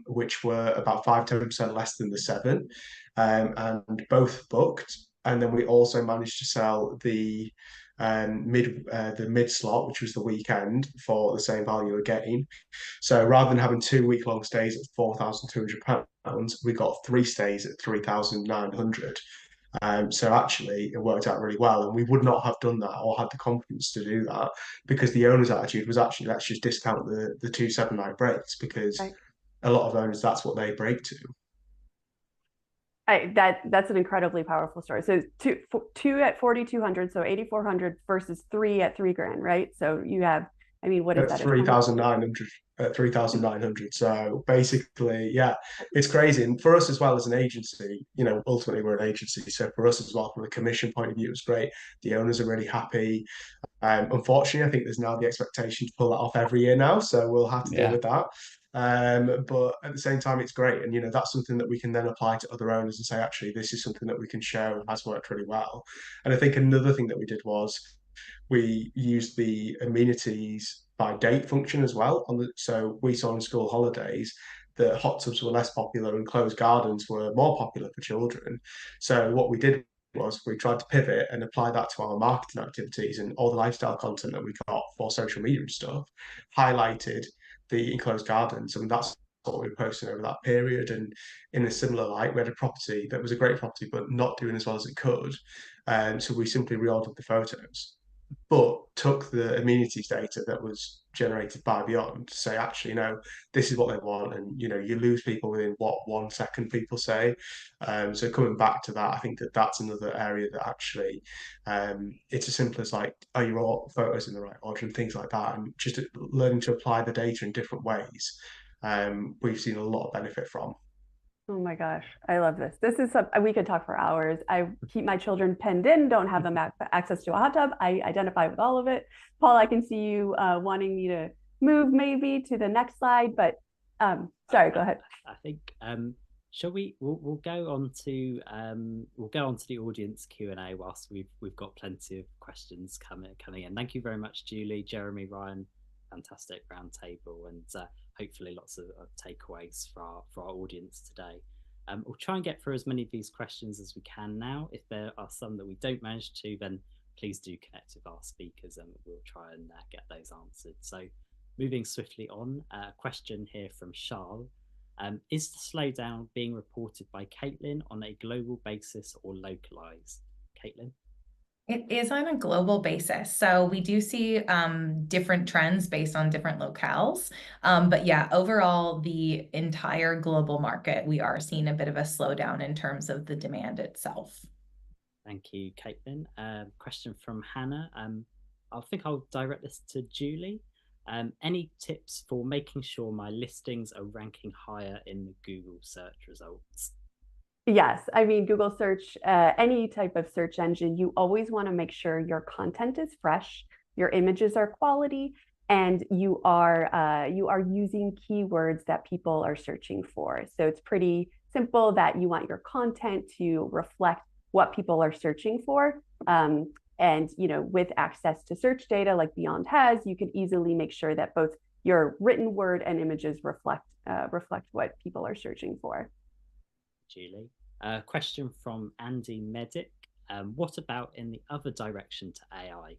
which were about 5-10% less than the 7, and both booked. And then we also managed to sell the mid slot, which was the weekend, for the same value again. So rather than having 2 week-long stays at £4,200, we got 3 stays at 3,900. So actually, it worked out really well, and we would not have done that or had the confidence to do that because the owner's attitude was actually let's just discount the 2 7-night breaks because Right. a lot of owners that's what they break to. That's an incredibly powerful story. So two at 4,200, so 8,400 versus 3 at $3,000, right? So you have, I mean, what is that? 3,900 at 3,900. So basically, yeah, it's crazy. And for us as well as an agency, ultimately we're an agency. So for us as well, from a commission point of view, it's great. The owners are really happy. Unfortunately, I think there's now the expectation to pull that off every year now. So we'll have to deal with that. But at the same time, it's great. And, that's something that we can then apply to other owners and say, actually, this is something that we can show has worked really well. And I think another thing that we did was we used the amenities by date function as well. So we saw on school holidays that hot tubs were less popular and closed gardens were more popular for children. So what we did was we tried to pivot and apply that to our marketing activities, and all the lifestyle content that we got for social media and stuff highlighted the enclosed gardens. I mean, that's what we were posting over that period. And in a similar light, we had a property that was a great property, but not doing as well as it could. So we simply reordered the photos, but took the amenities data that was generated by Beyond to say, actually, this is what they want. And, you lose people within 1 second people say. So coming back to that, I think that that's another area that actually it's as simple as like, are your photos in the right order and things like that. And just learning to apply the data in different ways, we've seen a lot of benefit from. Oh my gosh, I love this. This is we could talk for hours. I keep my children penned in, don't have them access to a hot tub. I identify with all of it. Paul, I can see you wanting me to move maybe to the next slide, but sorry, go ahead. I think shall we? We'll go on to the audience Q&A whilst we've got plenty of questions coming in. Thank you very much, Julie, Jeremy, Ryan. Fantastic round table, and hopefully lots of takeaways for our audience today. We'll try and get through as many of these questions as we can now. If there are some that we don't manage to, then please do connect with our speakers and we'll try and get those answered. So moving swiftly on, a question here from Charles. Is the slowdown being reported by Caitlin on a global basis or localized? Caitlin? It is on a global basis. So we do see different trends based on different locales. But yeah, overall, the entire global market, we are seeing a bit of a slowdown in terms of the demand itself. Thank you, Caitlin. Question from Hannah. I think I'll direct this to Julie. Any tips for making sure my listings are ranking higher in the Google search results? Yes, I mean, Google search, any type of search engine, you always want to make sure your content is fresh, your images are quality, and you are using keywords that people are searching for. So it's pretty simple that you want your content to reflect what people are searching for. And with access to search data like Beyond has, you can easily make sure that both your written word and images reflect what people are searching for. Julie. Question from Andy Medic. What about in the other direction to AI?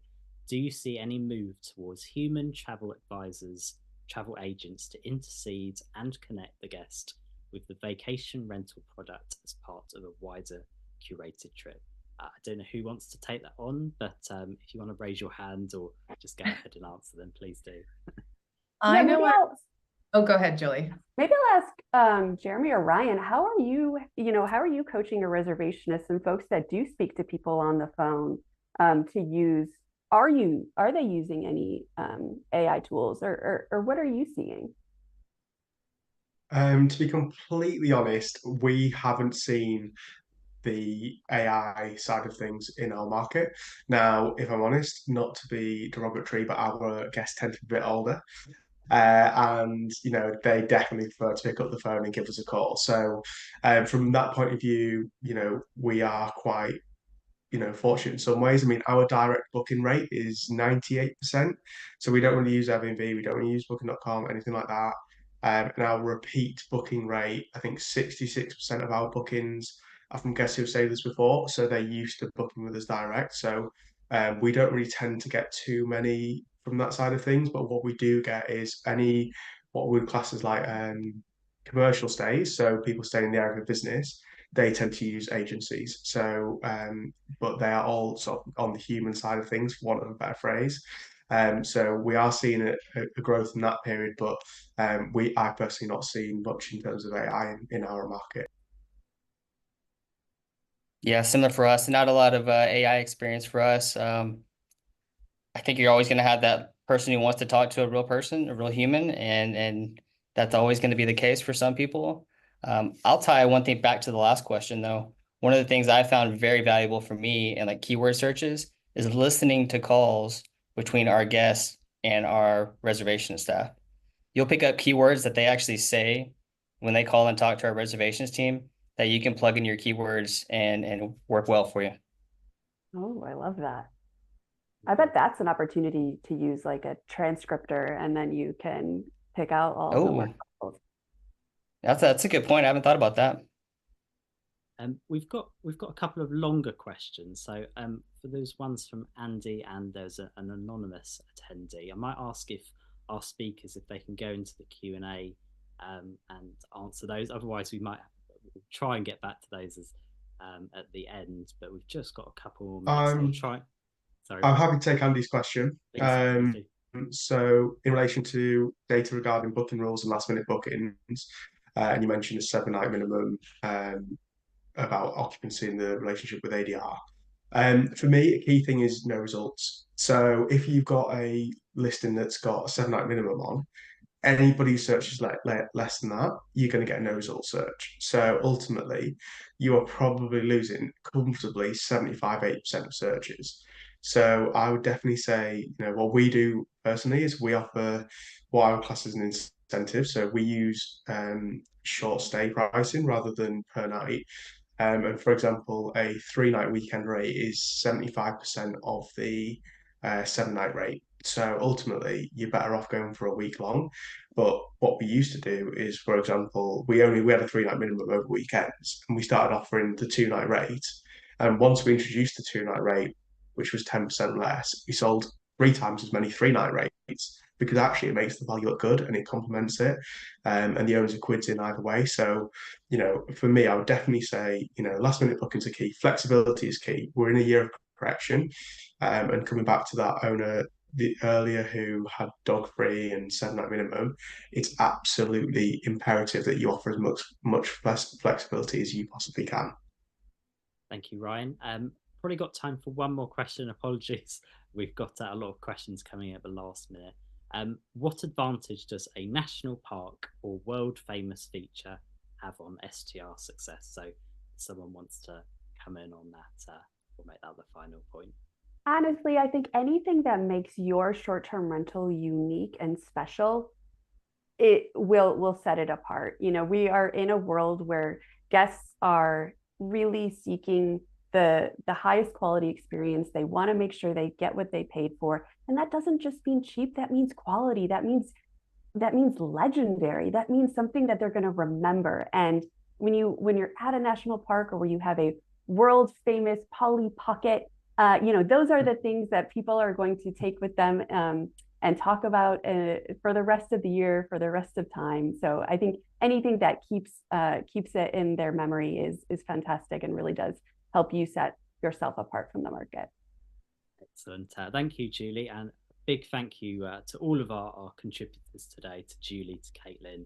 Do you see any move towards human travel advisors, travel agents to intercede and connect the guest with the vacation rental product as part of a wider curated trip? I don't know who wants to take that on, but if you want to raise your hand or just go ahead and answer, then please do. I know what. Oh, go ahead, Julie. Maybe I'll ask Jeremy or Ryan, how are you coaching your reservationists and folks that do speak to people on the phone to use, are they using any AI tools or what are you seeing? To be completely honest, we haven't seen the AI side of things in our market. Now, if I'm honest, not to be derogatory, but our guests tend to be a bit older. And they definitely prefer to pick up the phone and give us a call. So from that point of view, we are quite fortunate in some ways. I mean, our direct booking rate is 98%. So we don't really use Airbnb, we don't really use booking.com, anything like that. And our repeat booking rate, I think 66% of our bookings are from guests who've stayed with us before. So they're used to booking with us direct. So we don't really tend to get too many from that side of things. But what we do get is any what we would class as like commercial stays. So people staying in the area of business, they tend to use agencies. So, but they are all sort of on the human side of things, for want of a better phrase. So we are seeing a growth in that period, but I personally not seen much in terms of AI in our market. Yeah, similar for us. Not a lot of AI experience for us. I think you're always going to have that person who wants to talk to a real person, a real human, and that's always going to be the case for some people. I'll tie one thing back to the last question, though. One of the things I found very valuable for me and like keyword searches is listening to calls between our guests and our reservation staff. You'll pick up keywords that they actually say when they call and talk to our reservations team that you can plug in your keywords and work well for you. Oh, I love that. I bet that's an opportunity to use like a transcriptor and then you can pick out all the word calls. That's a good point. I haven't thought about that. We've got a couple of longer questions. So for those ones from Andy and there's an anonymous attendee, I might ask if our speakers if they can go into the Q&A and answer those. Otherwise, we'll try and get back to those at the end. But we've just got a couple more minutes. So Sorry, I'm happy to take Andy's question. Please. So in relation to data regarding booking rules and last minute bookings, and you mentioned a 7-night minimum about occupancy in the relationship with ADR. For me, a key thing is no results. So if you've got a listing that's got a 7-night minimum on, anybody who searches less than that, you're going to get a no result search. So ultimately, you are probably losing comfortably 75-80% of searches. So I would definitely say, what we do personally is we offer what I would class as an incentive. So we use short stay pricing rather than per night. And for example, a 3-night weekend rate is 75% of the 7-night rate. So ultimately, you're better off going for a week long. But what we used to do is, for example, we had a 3-night minimum over weekends, and we started offering the 2-night rate. And once we introduced the 2-night rate, which was 10% less, we sold 3 times as many 3-night rates because actually it makes the value look good and it complements it, and the owners are quids in either way. So, for me, I would definitely say, last minute bookings are key. Flexibility is key. We're in a year of correction, and coming back to that owner the earlier who had dog free and 7-night minimum, it's absolutely imperative that you offer as much flexibility as you possibly can. Thank you, Ryan. probably got time for one more question. Apologies, we've got a lot of questions coming at the last minute. What advantage does a national park or world famous feature have on STR success? So, if someone wants to come in on that, we'll make that the final point. Honestly, I think anything that makes your short-term rental unique and special, it will set it apart. You know, we are in a world where guests are really seeking the highest quality experience. They want to make sure they get what they paid for. And that doesn't just mean cheap, that means quality. That means legendary. That means something that they're going to remember. And when you're at a national park, or where you have a world famous Polly Pocket, you know, those are the things that people are going to take with them and talk about for the rest of the year, for the rest of time. So I think anything that keeps it in their memory is fantastic, and really does help you set yourself apart from the market. Excellent. Thank you, Julie, and big thank you to all of our contributors today, to Julie, to Caitlin,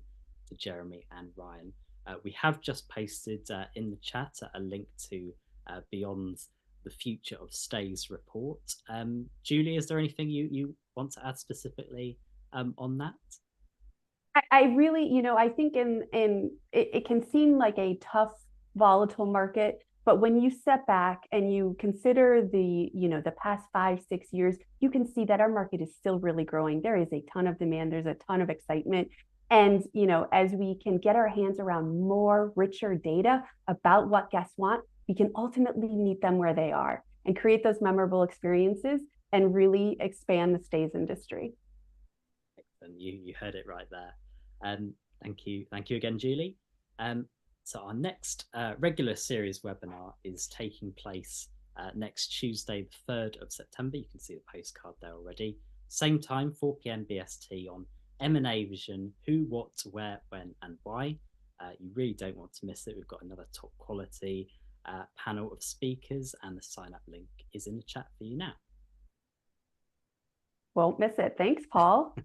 to Jeremy and Ryan. We have just posted in the chat a link to Beyond the Future of Stays report. Julie, is there anything you want to add specifically on that? I really, you know, I think it can seem like a tough, volatile market, but when you step back and you consider the past 5-6 years, you can see that our market is still really growing. There is a ton of demand. There's a ton of excitement. And, you know, as we can get our hands around more richer data about what guests want, we can ultimately meet them where they are and create those memorable experiences and really expand the stays industry. Excellent. You heard it right there. Thank you again, Julie. So our next regular series webinar is taking place next Tuesday, the 3rd of September. You can see the postcard there already. Same time, 4 p.m. BST, on M&A Vision: Who, What, Where, When, and Why. You really don't want to miss it. We've got another top quality panel of speakers, and the sign up link is in the chat for you now. Won't miss it. Thanks, Paul.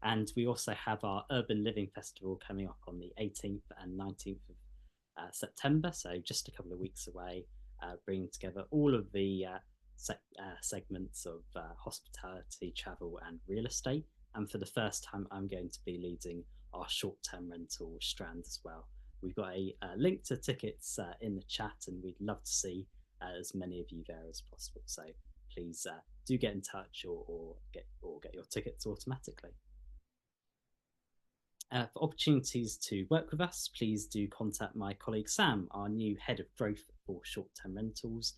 And we also have our Urban Living Festival coming up on the 18th and 19th of September, so just a couple of weeks away, bringing together all of the segments of hospitality, travel and real estate. And for the first time, I'm going to be leading our short-term rental strand as well. We've got a link to tickets in the chat, and we'd love to see as many of you there as possible. So please do get in touch or get your tickets automatically. For opportunities to work with us, please do contact my colleague Sam, our new head of growth for short-term rentals.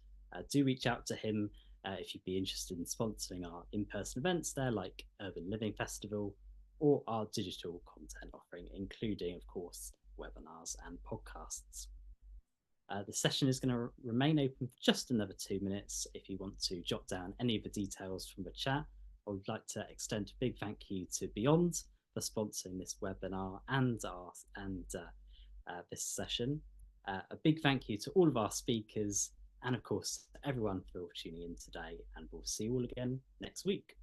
Do reach out to him if you'd be interested in sponsoring our in-person events there, like Urban Living Festival, or our digital content offering, including, of course, webinars and podcasts. The session is going to remain open for just another 2 minutes. If you want to jot down any of the details from the chat, I would like to extend a big thank you to Beyond for sponsoring this webinar and this session. A big thank you to all of our speakers, and of course to everyone for tuning in today, and we'll see you all again next week.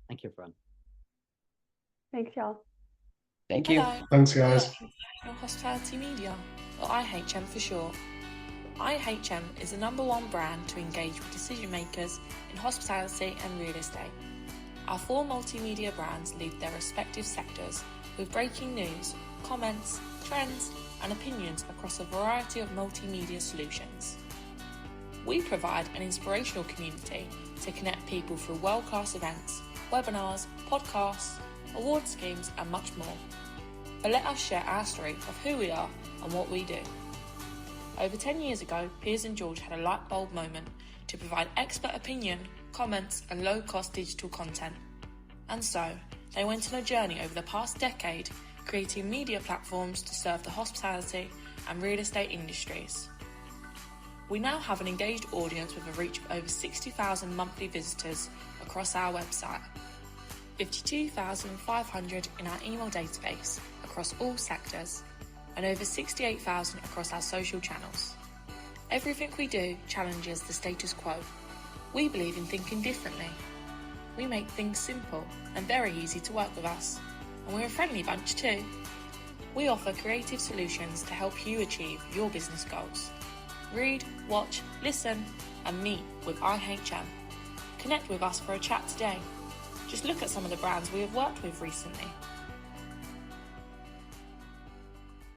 Thank you, everyone. Thanks, y'all. Thank you. Hello. Thanks, guys. From Hospitality Media, or IHM for short. IHM is the #1 brand to engage with decision makers in hospitality and real estate. Our 4 multimedia brands lead their respective sectors with breaking news, comments, trends, and opinions across a variety of multimedia solutions. We provide an inspirational community to connect people through world-class events, webinars, podcasts, award schemes, and much more. But let us share our story of who we are and what we do. Over 10 years ago, Piers and George had a light bulb moment to provide expert opinion, comments, and low-cost digital content. And so, they went on a journey over the past decade, creating media platforms to serve the hospitality and real estate industries. We now have an engaged audience with a reach of over 60,000 monthly visitors across our website, 52,500 in our email database across all sectors, and over 68,000 across our social channels. Everything we do challenges the status quo. We believe in thinking differently. We make things simple and very easy to work with us, and we're a friendly bunch too. We offer creative solutions to help you achieve your business goals. Read, watch, listen, and meet with IHM. Connect with us for a chat today. Just look at some of the brands we have worked with recently.